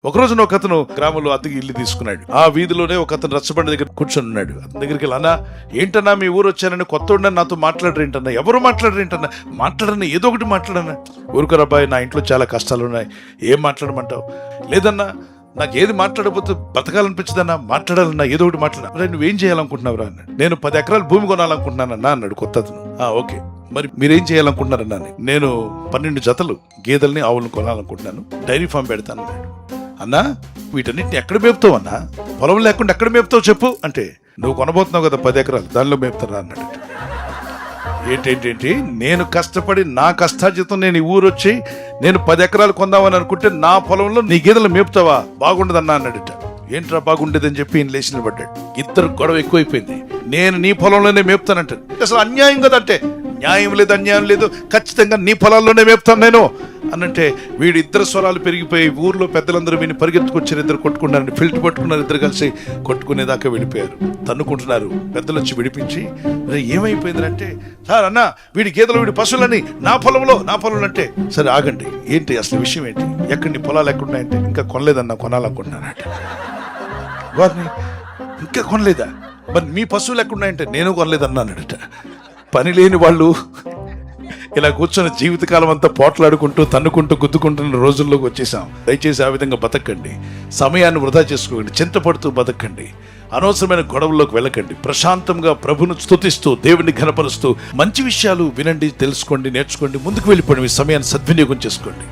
ఒకరోజున ఒక అతను గ్రామంలో అద్దెకి ఇల్లు తీసుకున్నాడు. ఆ వీధిలోనే ఒక అతను రచ్చబండి దగ్గర కూర్చొని ఉన్నాడు. అతని దగ్గరికి వెళ్ళి, అన్నా ఏంటన్నా మీ ఊరు వచ్చానని కొత్త ఉండని నాతో మాట్లాడరేంటన్నా, ఎవరు మాట్లాడరేంటన్నా, మాట్లాడన్నా ఏదో ఒకటి మాట్లాడన్నా. ఊరుకోరు అబ్బాయి, నా ఇంట్లో చాలా కష్టాలు ఉన్నాయి, ఏం మాట్లాడమంటావు? లేదన్నా నాకు ఏది మాట్లాడకపోతే బతకాలనిపించదన్నా, మాట్లాడాలన్నా ఏదో ఒకటి మాట్లాడా. నువ్వేం చేయాలనుకుంటున్నావురా అన్నాడు. నేను 10 ఎకరాలు భూమి కొనాలనుకుంటున్నానన్నా అన్నాడు కొత్త అతను. ఓకే, మరి మీరేం చేయాలనుకుంటున్నారన్నా? నేను 12 జతలు గేదెల్ని ఆవులను కొనాలనుకుంటున్నాను, డైరీ ఫామ్ పెడతాను అన్నాడు. అన్నా వీటన్నిటిని ఎక్కడ మేపుతావు అన్నా, పొలం లేకుండా ఎక్కడ మేపుతావు చెప్పు అంటే, నువ్వు కొనబోతున్నావు కదా 10 ఎకరాలు, దానిలో మేపుతారా అన్నాడు. ఏంటేంటి, నేను కష్టపడి నా కష్టార్జితం నేను ఈ ఊరు వచ్చి నేను 10 ఎకరాలు కొందామని అనుకుంటే నా పొలంలో నీ గేదెలు మేపుతావా, బాగుండదన్నా అన్నాడట. ఏంట్రా బాగుండేదని చెప్పి ఈయన లేచిన పడ్డాడు. ఇద్దరు గొడవ ఎక్కువైపోయింది. నేను నీ పొలంలోనే మేపుతానంటాడు. అసలు అన్యాయం కదా అంటే, న్యాయం లేదు అన్యాయం లేదు, ఖచ్చితంగా నీ పొలాల్లోనే మేపుతాను నేను అనంటే, వీడి ఇద్దరు స్వరాలు పెరిగిపోయి ఊర్లో పెద్దలందరూ వీని పరిగెత్తుకొచ్చారు. ఇద్దరు కొట్టుకున్నారు, ఫిల్ట్ పట్టుకున్నారు, ఇద్దరు కలిసి కొట్టుకునేదాకా వెళ్ళిపోయారు. తన్నుకుంటున్నారు. పెద్దలు వచ్చి విడిపించి, ఏమైపోయిందంటే, సార్ అన్న వీడి గేదెలు వీడి పశువులని నా పొలంలో అంటే, సరే ఆగండి, ఏంటి అసలు విషయం ఏంటి, ఎక్కడ నీ పొలాలు ఎక్కడున్నాయంటే, ఇంకా కొనలేదన్నా, కొనాలనుకుంటున్నానంటే. వారిని ఇంకా కొనలేదా, మరి మీ పశువులు ఎక్కడున్నాయంటే, నేను కొనలేదన్నానట. పని లేని వాళ్ళు ఇలా కూర్చొని జీవితకాలం అంతా పోట్లాడుకుంటూ తన్నుకుంటూ గుద్దుకుంటున్న రోజుల్లోకి వచ్చేసాం. దయచేసి ఆ విధంగా బతకండి, సమయాన్ని వృధా చేసుకోండి, చింతపడుతూ బతకండి, అనవసరమైన గొడవల్లోకి వెళ్ళకండి. ప్రశాంతంగా ప్రభును స్తుతిస్తూ దేవుని ఘనపరుస్తూ మంచి విషయాలు వినండి, తెలుసుకోండి, నేర్చుకోండి, ముందుకు వెళ్ళిపోండి. మీ సమయాన్ని సద్వినియోగం చేసుకోండి.